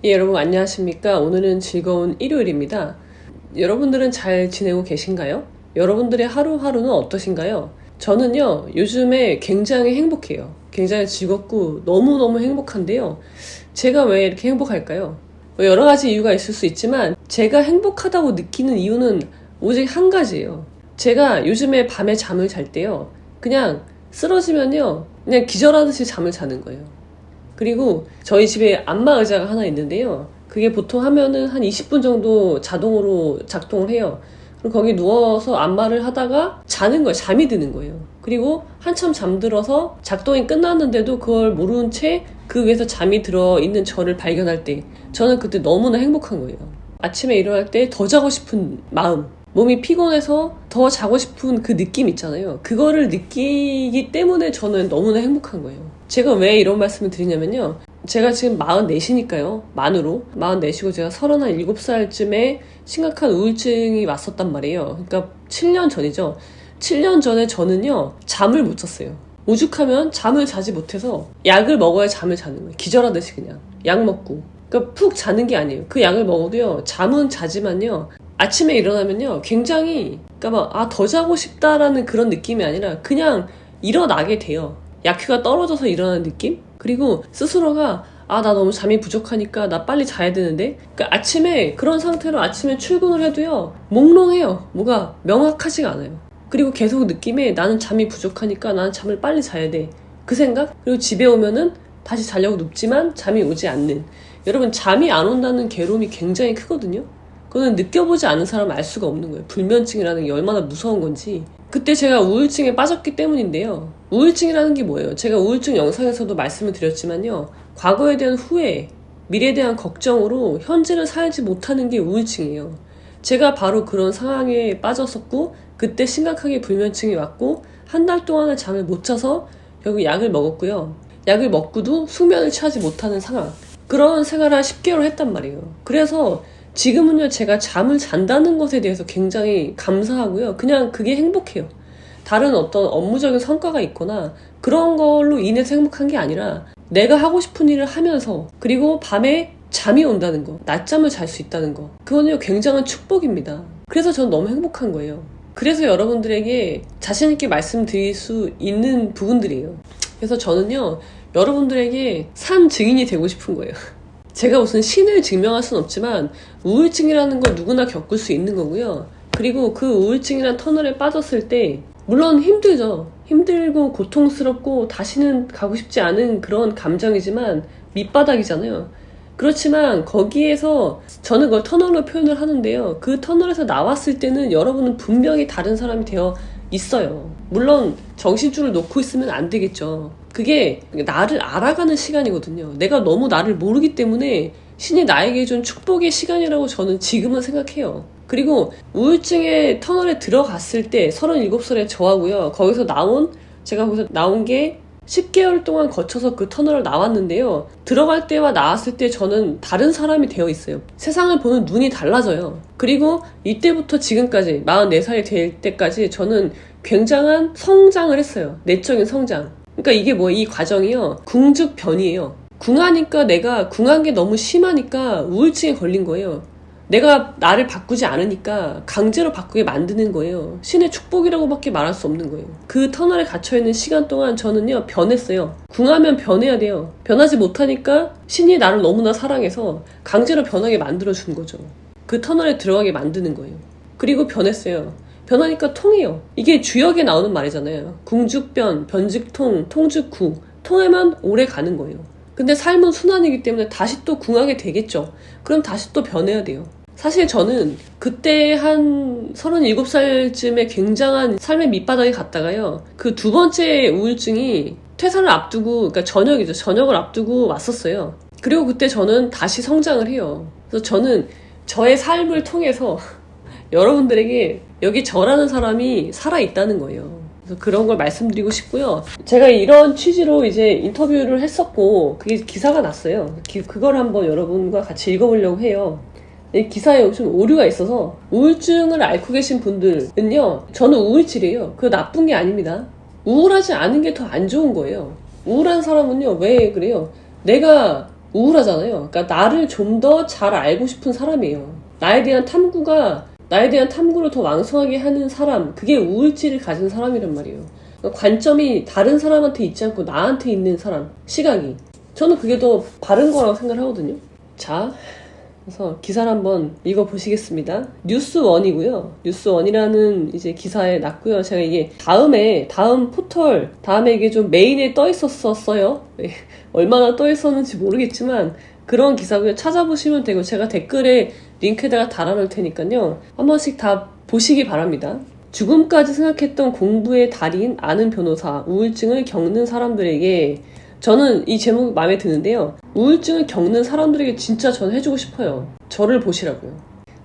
예, 여러분 안녕하십니까? 오늘은 즐거운 일요일입니다. 여러분들은 잘 지내고 계신가요? 여러분들의 하루하루는 어떠신가요? 저는요, 요즘에 굉장히 행복해요. 굉장히 즐겁고 너무너무 행복한데요. 제가 왜 이렇게 행복할까요? 뭐 여러 가지 이유가 있을 수 있지만 제가 행복하다고 느끼는 이유는 오직 한 가지예요. 제가 요즘에 밤에 잠을 잘 때요, 그냥 쓰러지면요, 그냥 기절하듯이 잠을 자는 거예요. 그리고 저희 집에 안마 의자가 하나 있는데요. 그게 보통 하면은 한 20분 정도 자동으로 작동을 해요. 그럼 거기 누워서 안마를 하다가 자는 거예요. 잠이 드는 거예요. 그리고 한참 잠들어서 작동이 끝났는데도 그걸 모르는 채 그 위에서 잠이 들어 있는 저를 발견할 때 저는 그때 너무나 행복한 거예요. 아침에 일어날 때 더 자고 싶은 마음, 몸이 피곤해서 더 자고 싶은 그 느낌 있잖아요. 그거를 느끼기 때문에 저는 너무나 행복한 거예요. 제가 왜 이런 말씀을 드리냐면요, 제가 지금 44이니까요. 만으로 44이고 제가 37살쯤에 심각한 우울증이 왔었단 말이에요. 그러니까 7년 전이죠. 7년 전에 저는요, 잠을 못 잤어요. 오죽하면 잠을 자지 못해서 약을 먹어야 잠을 자는 거예요. 기절하듯이 그냥 약 먹고. 그러니까 푹 자는 게 아니에요. 그 약을 먹어도요, 잠은 자지만요, 아침에 일어나면요, 굉장히, 그러니까 막, 더 자고 싶다라는 그런 느낌이 아니라 그냥 일어나게 돼요. 약효가 떨어져서 일어나는 느낌? 그리고 스스로가, 나 너무 잠이 부족하니까 나 빨리 자야 되는데? 그러니까 아침에, 그런 상태로 아침에 출근을 해도요, 몽롱해요. 뭐가 명확하지가 않아요. 그리고 계속 느낌에 나는 잠이 부족하니까 나는 잠을 빨리 자야 돼. 그 생각? 그리고 집에 오면은 다시 자려고 눕지만 잠이 오지 않는. 여러분, 잠이 안 온다는 괴로움이 굉장히 크거든요? 그거는 느껴보지 않은 사람은 알 수가 없는 거예요. 불면증이라는 게 얼마나 무서운 건지. 그때 제가 우울증에 빠졌기 때문인데요. 우울증이라는 게 뭐예요? 제가 우울증 영상에서도 말씀을 드렸지만요, 과거에 대한 후회, 미래에 대한 걱정으로 현재를 살지 못하는 게 우울증이에요. 제가 바로 그런 상황에 빠졌었고, 그때 심각하게 불면증이 왔고, 한 달 동안은 잠을 못 자서 결국 약을 먹었고요. 약을 먹고도 숙면을 취하지 못하는 상황. 그런 생활을 한 10개월 했단 말이에요. 그래서 지금은요, 제가 잠을 잔다는 것에 대해서 굉장히 감사하고요. 그냥 그게 행복해요. 다른 어떤 업무적인 성과가 있거나 그런 걸로 인해서 행복한 게 아니라 내가 하고 싶은 일을 하면서, 그리고 밤에 잠이 온다는 거, 낮잠을 잘 수 있다는 거, 그거는요, 굉장한 축복입니다. 그래서 전 너무 행복한 거예요. 그래서 여러분들에게 자신 있게 말씀드릴 수 있는 부분들이에요. 그래서 저는요, 여러분들에게 산 증인이 되고 싶은 거예요. 제가 무슨 신을 증명할 수는 없지만 우울증이라는 걸 누구나 겪을 수 있는 거고요. 그리고 그 우울증이란 터널에 빠졌을 때 물론 힘들죠. 힘들고 고통스럽고 다시는 가고 싶지 않은 그런 감정이지만 밑바닥이잖아요. 그렇지만 거기에서 저는 그걸 터널로 표현을 하는데요. 그 터널에서 나왔을 때는 여러분은 분명히 다른 사람이 되어 있어요. 물론 정신줄을 놓고 있으면 안 되겠죠. 그게 나를 알아가는 시간이거든요. 내가 너무 나를 모르기 때문에 신이 나에게 준 축복의 시간이라고 저는 지금은 생각해요. 그리고 우울증의 터널에 들어갔을 때 37살의 저하고요, 제가 거기서 나온 게 10개월 동안 거쳐서 그 터널을 나왔는데요. 들어갈 때와 나왔을 때 저는 다른 사람이 되어 있어요. 세상을 보는 눈이 달라져요. 그리고 이때부터 지금까지 44살이 될 때까지 저는 굉장한 성장을 했어요. 내적인 성장. 그러니까 이게 이 과정이요, 궁즉변이에요. 궁하니까, 내가 궁한 게 너무 심하니까 우울증에 걸린 거예요. 내가 나를 바꾸지 않으니까 강제로 바꾸게 만드는 거예요. 신의 축복이라고밖에 말할 수 없는 거예요. 그 터널에 갇혀있는 시간 동안 저는요, 변했어요. 궁하면 변해야 돼요. 변하지 못하니까 신이 나를 너무나 사랑해서 강제로 변하게 만들어준 거죠. 그 터널에 들어가게 만드는 거예요. 그리고 변했어요. 변하니까 통해요. 이게 주역에 나오는 말이잖아요. 궁즉변, 변즉통, 통즉구. 통하면 오래 가는 거예요. 근데 삶은 순환이기 때문에 다시 또 궁하게 되겠죠. 그럼 다시 또 변해야 돼요. 사실 저는 그때 한 37살쯤에 굉장한 삶의 밑바닥에 갔다가요, 그 두 번째 우울증이 퇴사를 앞두고, 그러니까 저녁을 앞두고 왔었어요. 그리고 그때 저는 다시 성장을 해요. 그래서 저는 저의 삶을 통해서 여러분들에게 여기 저라는 사람이 살아있다는 거예요. 그래서 그런 걸 말씀드리고 싶고요. 제가 이런 취지로 이제 인터뷰를 했었고, 그게 기사가 났어요. 그걸 한번 여러분과 같이 읽어보려고 해요. 이 기사에 좀 오류가 있어서, 우울증을 앓고 계신 분들은요, 저는 우울질이에요. 그거 나쁜 게 아닙니다. 우울하지 않은 게 더 안 좋은 거예요. 우울한 사람은요, 왜 그래요? 내가 우울하잖아요. 그러니까 나를 좀 더 잘 알고 싶은 사람이에요. 나에 대한 탐구를 더 왕성하게 하는 사람, 그게 우울증을 가진 사람이란 말이에요. 그러니까 관점이 다른 사람한테 있지 않고 나한테 있는 사람, 시각이. 저는 그게 더 바른 거라고 생각을 하거든요. 자, 그래서 기사를 한번 읽어보시겠습니다. 뉴스원이고요. 뉴스원이라는 이제 기사에 났고요. 제가 이게 다음 포털, 다음에 이게 좀 메인에 떠 있었어요. 얼마나 떠 있었는지 모르겠지만 그런 기사고요. 찾아보시면 되고 제가 댓글에 링크에다가 달아놓을 테니까요. 한 번씩 다 보시기 바랍니다. 죽음까지 생각했던 공부의 달인 아는 변호사, 우울증을 겪는 사람들에게 저는 이 제목 마음에 드는데요. 우울증을 겪는 사람들에게 진짜 저는 해주고 싶어요. 저를 보시라고요.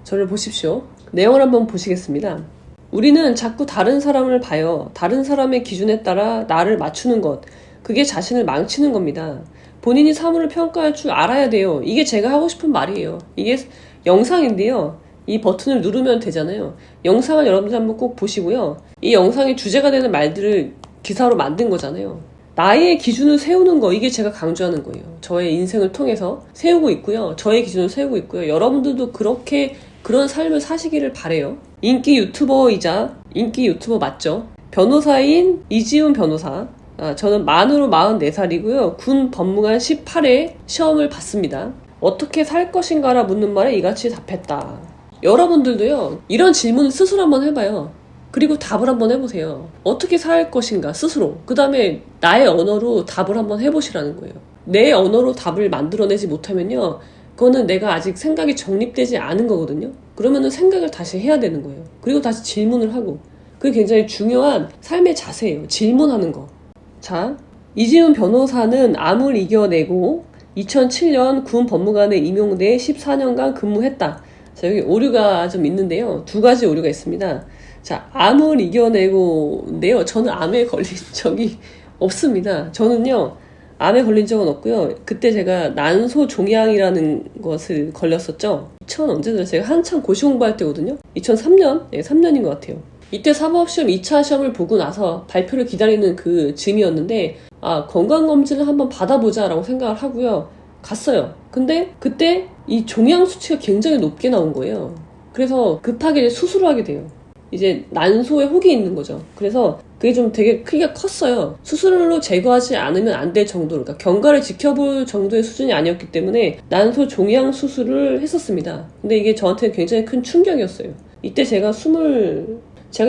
저를 보십시오. 내용을 한번 보시겠습니다. 우리는 자꾸 다른 사람을 봐요. 다른 사람의 기준에 따라 나를 맞추는 것. 그게 자신을 망치는 겁니다. 본인이 사물을 평가할 줄 알아야 돼요. 이게 제가 하고 싶은 말이에요. 이게 영상인데요. 이 버튼을 누르면 되잖아요. 영상을 여러분들 한번 꼭 보시고요. 이 영상의 주제가 되는 말들을 기사로 만든 거잖아요. 나의 기준을 세우는 거, 이게 제가 강조하는 거예요. 저의 인생을 통해서 세우고 있고요. 저의 기준을 세우고 있고요. 여러분들도 그런 삶을 사시기를 바래요. 인기 유튜버 맞죠? 변호사인 이지훈 변호사. 저는 만으로 44살이고요. 군 법무관 18회 시험을 봤습니다. 어떻게 살 것인가라 묻는 말에 이같이 답했다. 여러분들도요, 이런 질문을 스스로 한번 해봐요. 그리고 답을 한번 해보세요. 어떻게 살 것인가 스스로. 그 다음에 나의 언어로 답을 한번 해보시라는 거예요. 내 언어로 답을 만들어내지 못하면요, 그거는 내가 아직 생각이 정립되지 않은 거거든요. 그러면은 생각을 다시 해야 되는 거예요. 그리고 다시 질문을 하고. 그게 굉장히 중요한 삶의 자세예요. 질문하는 거. 자, 이지훈 변호사는 암을 이겨내고 2007년 군 법무관에 임용돼 14년간 근무했다. 자, 여기 오류가 좀 있는데요. 2가지 오류가 있습니다. 자, 암을 이겨내고인데요. 저는 암에 걸린 적이 없습니다. 저는요, 암에 걸린 적은 없고요. 그때 제가 난소 종양이라는 것을 걸렸었죠. 언제죠? 제가 한참 고시 공부할 때거든요. 2003년? 네, 3년인 것 같아요. 이때 사법시험 2차 시험을 보고 나서 발표를 기다리는 그 즈음이었는데, 건강검진을 한번 받아보자 라고 생각을 하고요. 갔어요. 근데 그때 이 종양 수치가 굉장히 높게 나온 거예요. 그래서 급하게 수술을 하게 돼요. 이제 난소에 혹이 있는 거죠. 그래서 그게 좀 되게 크기가 컸어요. 수술로 제거하지 않으면 안 될 정도로, 그러니까 경과를 지켜볼 정도의 수준이 아니었기 때문에 난소 종양 수술을 했었습니다. 근데 이게 저한테 굉장히 큰 충격이었어요. 이때 제가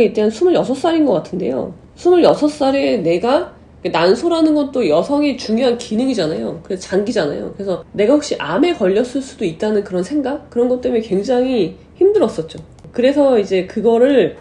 이때 한 26살인 것 같은데요. 26살에 내가, 난소라는 건 또 여성의 중요한 기능이잖아요. 그래서 장기잖아요. 그래서 내가 혹시 암에 걸렸을 수도 있다는 그런 생각? 그런 것 때문에 굉장히 힘들었었죠. 그래서 이제 그거를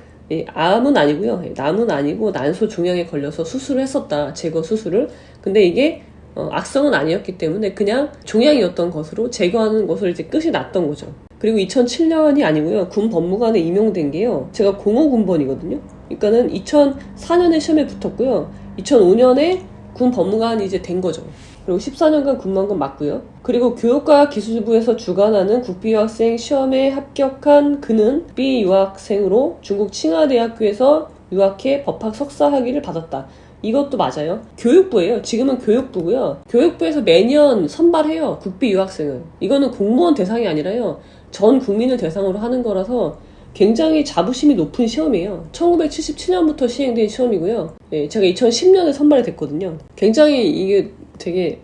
암은 아니고요. 남은 아니고 난소 종양에 걸려서 수술을 했었다. 제거 수술을. 근데 이게 악성은 아니었기 때문에 그냥 종양이었던 것으로 제거하는 것을 이제 끝이 났던 거죠. 그리고 2007년이 아니고요. 군 법무관에 임용된 게요. 제가 05군번이거든요. 그러니까는 2004년에 시험에 붙었고요. 2005년에 군 법무관이 이제 된 거죠. 그리고 14년간 근무한 건 맞고요. 그리고 교육과학기술부에서 주관하는 국비유학생 시험에 합격한 그는 국비유학생으로 중국 칭화대학교에서 유학해 법학 석사 학위를 받았다. 이것도 맞아요. 교육부예요. 지금은 교육부고요. 교육부에서 매년 선발해요. 국비유학생을. 이거는 공무원 대상이 아니라요. 전 국민을 대상으로 하는 거라서 굉장히 자부심이 높은 시험이에요. 1977년부터 시행된 시험이고요. 제가 2010년에 선발이 됐거든요. 굉장히 이게 되게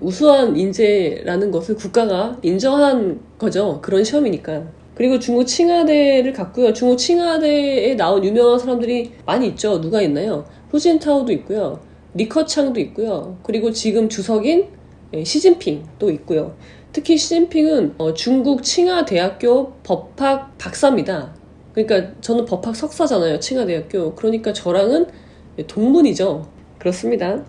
우수한 인재라는 것을 국가가 인정한 거죠. 그런 시험이니까. 그리고 중국 칭화대를 갔고요. 중국 칭화대에 나온 유명한 사람들이 많이 있죠. 누가 있나요? 후진타오도 있고요. 리커창도 있고요. 그리고 지금 주석인 시진핑도 있고요. 특히 시진핑은 중국 칭화대학교 법학 박사입니다. 그러니까 저는 법학 석사잖아요. 칭화대학교. 그러니까 저랑은 동문이죠. 그렇습니다.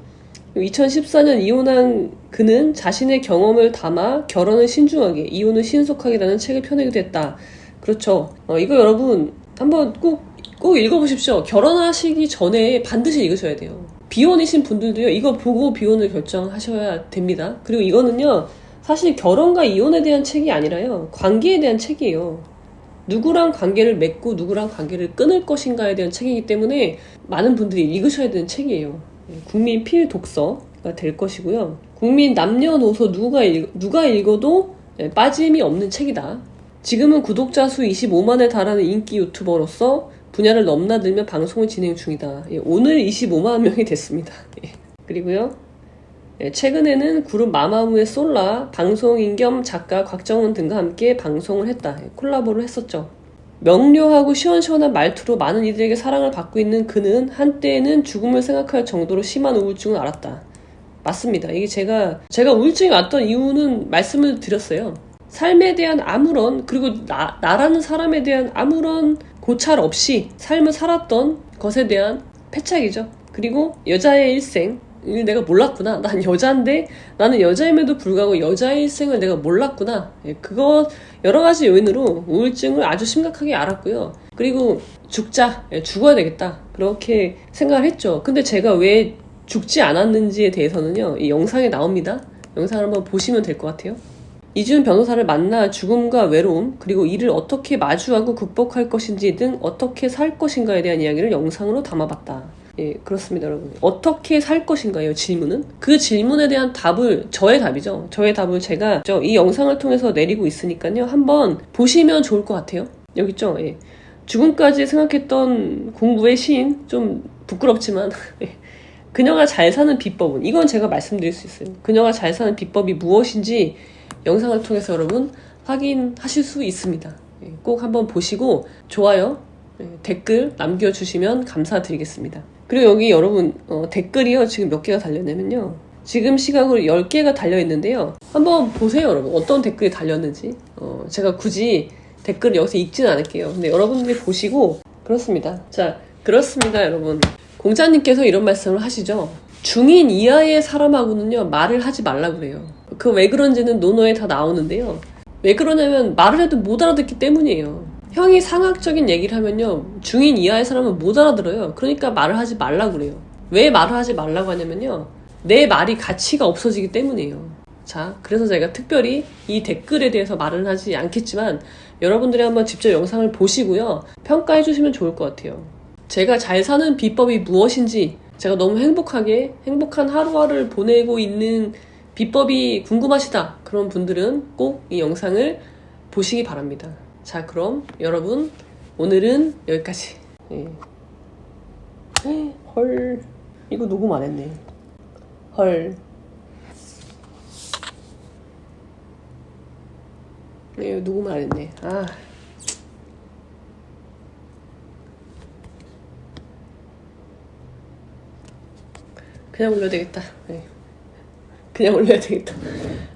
2014년 이혼한 그는 자신의 경험을 담아 결혼을 신중하게, 이혼을 신속하게라는 책을 펴내기도 했다. 그렇죠. 이거 여러분 한번 꼭 읽어보십시오. 결혼하시기 전에 반드시 읽으셔야 돼요. 비혼이신 분들도요, 이거 보고 비혼을 결정하셔야 됩니다. 그리고 이거는요, 사실 결혼과 이혼에 대한 책이 아니라요, 관계에 대한 책이에요. 누구랑 관계를 맺고 누구랑 관계를 끊을 것인가에 대한 책이기 때문에 많은 분들이 읽으셔야 되는 책이에요. 국민 필독서. 될 것이고요. 국민 남녀노소 누가 읽어도 빠짐이 없는 책이다. 지금은 구독자 수 25만에 달하는 인기 유튜버로서 분야를 넘나들며 방송을 진행 중이다. 오늘 25만 명이 됐습니다. 그리고요. 최근에는 그룹 마마무의 솔라, 방송인 겸 작가 곽정은 등과 함께 방송을 했다. 콜라보를 했었죠. 명료하고 시원시원한 말투로 많은 이들에게 사랑을 받고 있는 그는 한때에는 죽음을 생각할 정도로 심한 우울증을 앓았다. 맞습니다. 이게 제가 우울증이 왔던 이유는 말씀을 드렸어요. 삶에 대한 아무런, 그리고 나라는 사람에 대한 아무런 고찰 없이 삶을 살았던 것에 대한 패착이죠. 그리고 여자의 일생을 내가 몰랐구나. 난 여자인데 나는 여자임에도 불구하고 여자의 일생을 내가 몰랐구나. 그거 여러 가지 요인으로 우울증을 아주 심각하게 앓았고요. 그리고 죽어야 되겠다. 그렇게 생각을 했죠. 근데 제가 왜 죽지 않았는지에 대해서는요. 이 영상에 나옵니다. 영상을 한번 보시면 될 것 같아요. 이지훈 변호사를 만나 죽음과 외로움, 그리고 이를 어떻게 마주하고 극복할 것인지 등 어떻게 살 것인가에 대한 이야기를 영상으로 담아봤다. 예, 그렇습니다, 여러분. 어떻게 살 것인가요, 질문은? 그 질문에 대한 답을, 저의 답이죠. 저의 답을 제가 이 영상을 통해서 내리고 있으니까요. 한번 보시면 좋을 것 같아요. 여기 있죠? 예. 죽음까지 생각했던 공부의 시인, 좀 부끄럽지만, 그녀가 잘 사는 비법은, 이건 제가 말씀드릴 수 있어요. 그녀가 잘 사는 비법이 무엇인지 영상을 통해서 여러분 확인하실 수 있습니다. 꼭 한번 보시고 좋아요, 댓글 남겨주시면 감사드리겠습니다. 그리고 여기 여러분 댓글이요. 지금 몇 개가 달렸냐면요. 지금 시각으로 10개가 달려있는데요. 한번 보세요, 여러분. 어떤 댓글이 달렸는지. 제가 굳이 댓글을 여기서 읽지는 않을게요. 근데 여러분들이 보시고 그렇습니다. 자, 그렇습니다, 여러분. 공자님께서 이런 말씀을 하시죠. 중인 이하의 사람하고는요 말을 하지 말라고 그래요. 그 왜 그런지는 논어에 다 나오는데요. 왜 그러냐면 말을 해도 못 알아듣기 때문이에요. 형이 상학적인 얘기를 하면요 중인 이하의 사람은 못 알아들어요. 그러니까 말을 하지 말라고 그래요. 왜 말을 하지 말라고 하냐면요 내 말이 가치가 없어지기 때문이에요. 자, 그래서 제가 특별히 이 댓글에 대해서 말은 하지 않겠지만 여러분들이 한번 직접 영상을 보시고요 평가해 주시면 좋을 것 같아요. 제가 잘 사는 비법이 무엇인지, 제가 너무 행복한 하루하루를 보내고 있는 비법이 궁금하시다. 그런 분들은 꼭 이 영상을 보시기 바랍니다. 자, 그럼 여러분 오늘은 여기까지. 헐, 이거 녹음 안 했네. 헐. 이거 녹음 안 했네. 아. 그냥 올려야 되겠다. 그냥 올려야 되겠다.